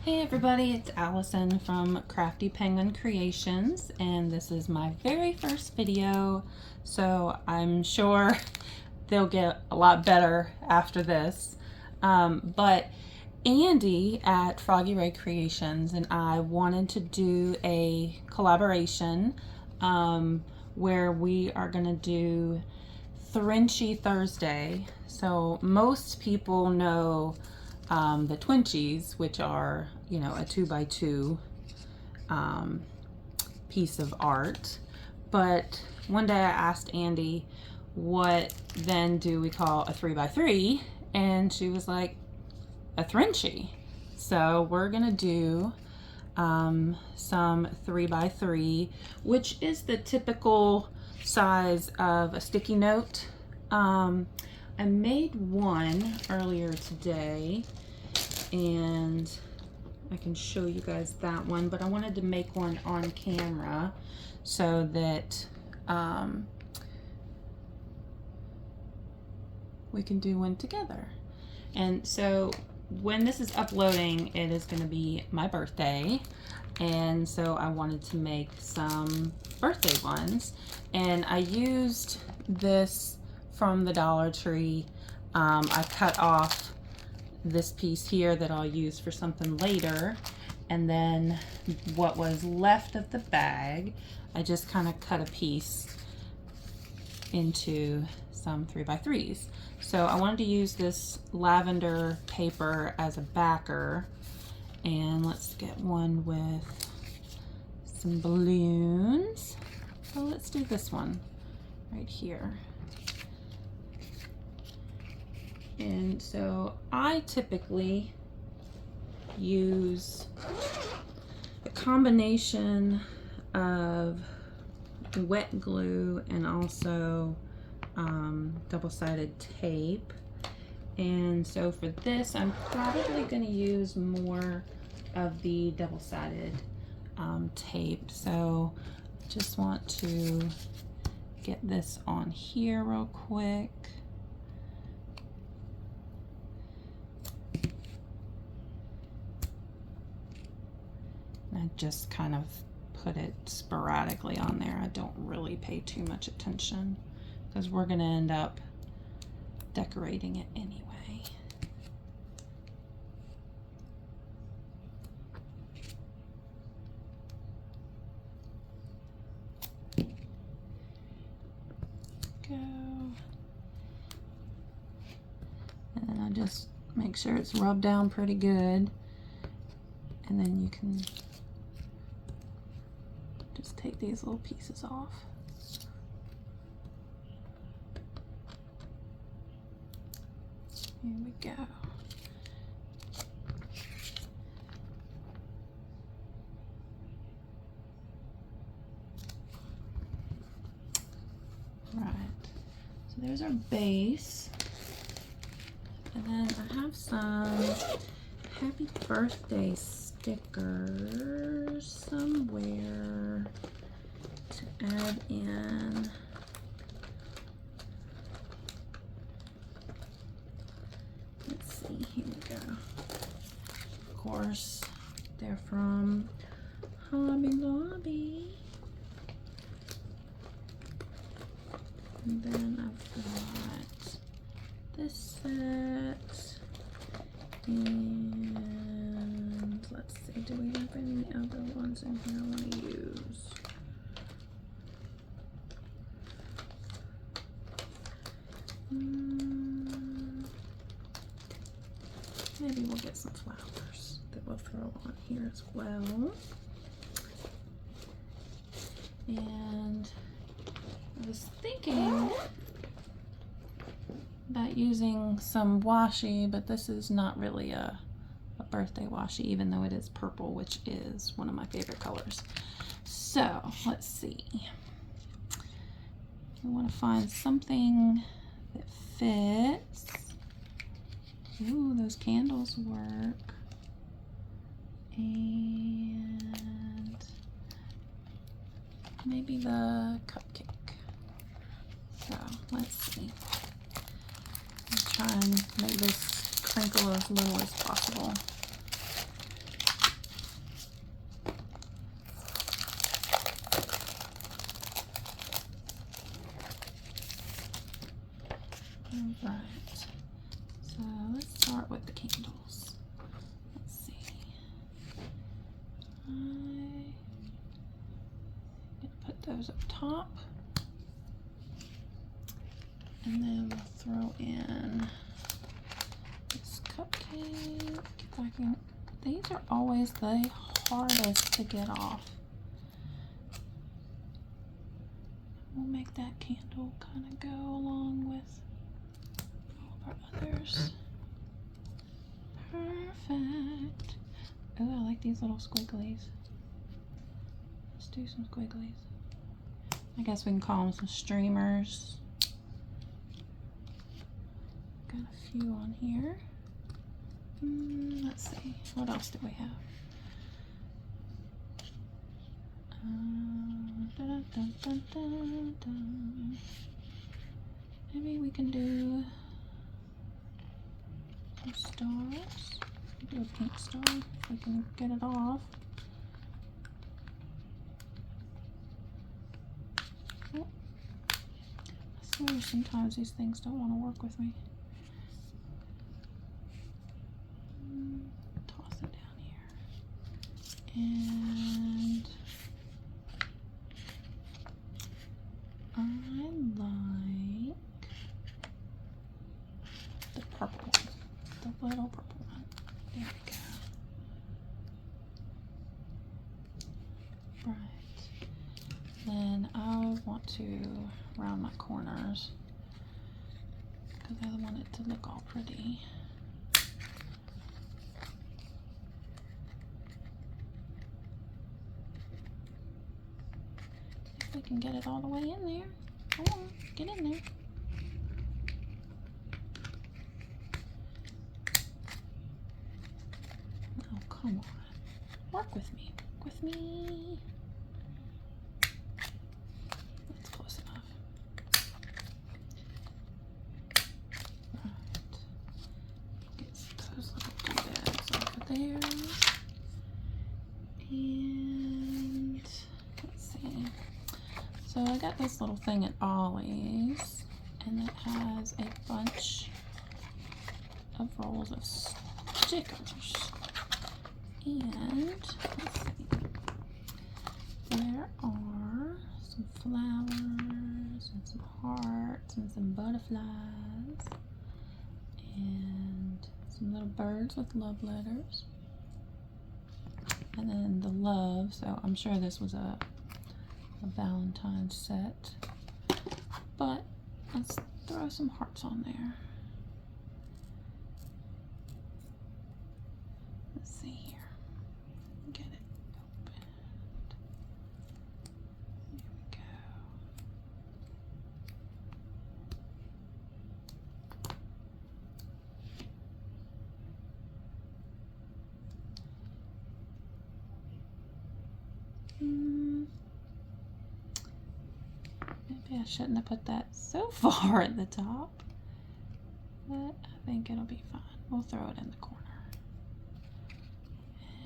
Hey everybody, it's Allison from Crafty Penguin Creations, and this is my very first video, so I'm sure they'll get a lot better after this. But Andy at Froggy Ray Creations and I wanted to do a collaboration where we are going to do Thrinchy Thursday. So most people know the Twinchies, which are, you know, a 2x2 piece of art. But one day I asked Andy, what then do we call a 3x3? And she was like, a Thrinchy. So we're gonna do some 3x3, which is the typical size of a sticky note. I made one earlier today and I can show you guys that one, but I wanted to make one on camera so that we can do one together. And so when this is uploading, it is going to be my birthday, and so I wanted to make some birthday ones, and I used this from the Dollar Tree. I cut off this piece here that I'll use for something later, and then what was left of the bag, I just kind of cut a piece into some 3x3s. So I wanted to use this lavender paper as a backer, and let's get one with some balloons. So let's do this one right here. And so I typically use a combination of wet glue and also double-sided tape. And so for this, I'm probably going to use more of the double-sided tape. So just want to get this on here real quick. I just kind of put it sporadically on there. I don't really pay too much attention because we're going to end up decorating it anyway. Go. And then I just make sure it's rubbed down pretty good, and then you can just take these little pieces off. Here we go. Right, so there's our base. And then I have some happy birthday stickers somewhere to add in. Let's see, here we go. Of course, they're from Hobby Lobby. And then I've got this set. And let's see, do we have any other ones in here I want to use? Maybe we'll get some flowers that we'll throw on here as well. And I was thinking about using some washi, but this is not really a birthday washi, even though it is purple, which is one of my favorite colors. So let's see. I want to find something that fits. Ooh, those candles work. And maybe the cupcake. So let's see. Try and make this crinkle as little as possible. Right. So let's start with the candles. Let's see. I'm gonna put those up top. And then we'll throw in this cupcake. If I can, these are always the hardest to get off. We'll make that candle kind of go along with all of our others. Perfect. Oh, I like these little squigglies. Let's do some squigglies. I guess we can call them some streamers. Got a few on here. Let's see, what else do we have? Dun, dun, dun, dun, dun. Maybe we can do some stars. Do a pink star if we can get it off. Oh. I swear sometimes these things don't want to work with me. Toss it down here. And I like the purple one, the little purple one. There we go. Right. Then I want to round my corners because I want it to look all pretty. If we can get it all the way in there. Come on, get in there. Oh, come on. Work with me. Work with me. That's close enough. Right. Get those little doodads over there. And let's see. So I got this little thing at Ollie's, and it has a bunch of rolls of stickers. And let's see, there are some flowers and some hearts and some butterflies and some little birds with love letters. And then the love, so I'm sure this was a Valentine's set, but let's throw some hearts on there. Let's see here. Get it opened. There we go. Maybe I shouldn't have put that so far at the top, but I think it'll be fine. We'll throw it in the corner.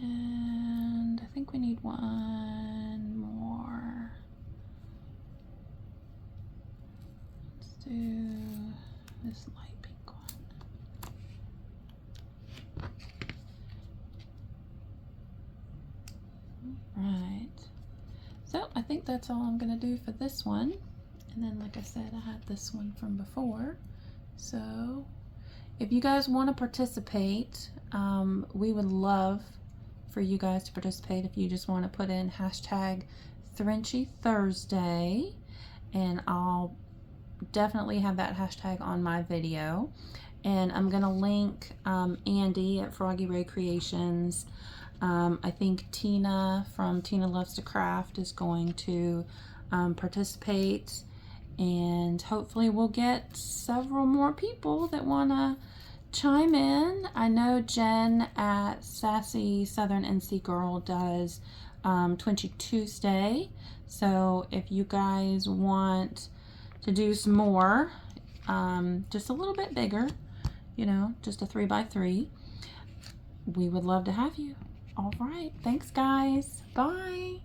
And I think we need one more. Let's do this light pink one. Right. So I think that's all I'm going to do for this one. And then, like I said, I had this one from before. So if you guys want to participate, we would love for you guys to participate. If you just want to put in hashtag Thrinchy Thursday, and I'll definitely have that hashtag on my video. And I'm going to link Andi at Froggy Ray Creations. I think Tina from Tina Loves to Craft is going to participate, and hopefully we'll get several more people that want to chime in. I know Jen at Sassy Southern NC Girl does Twinchy Tuesday, so if you guys want to do some more, just a little bit bigger, you know, just a 3x3, we would love to have you. All right, thanks guys, bye.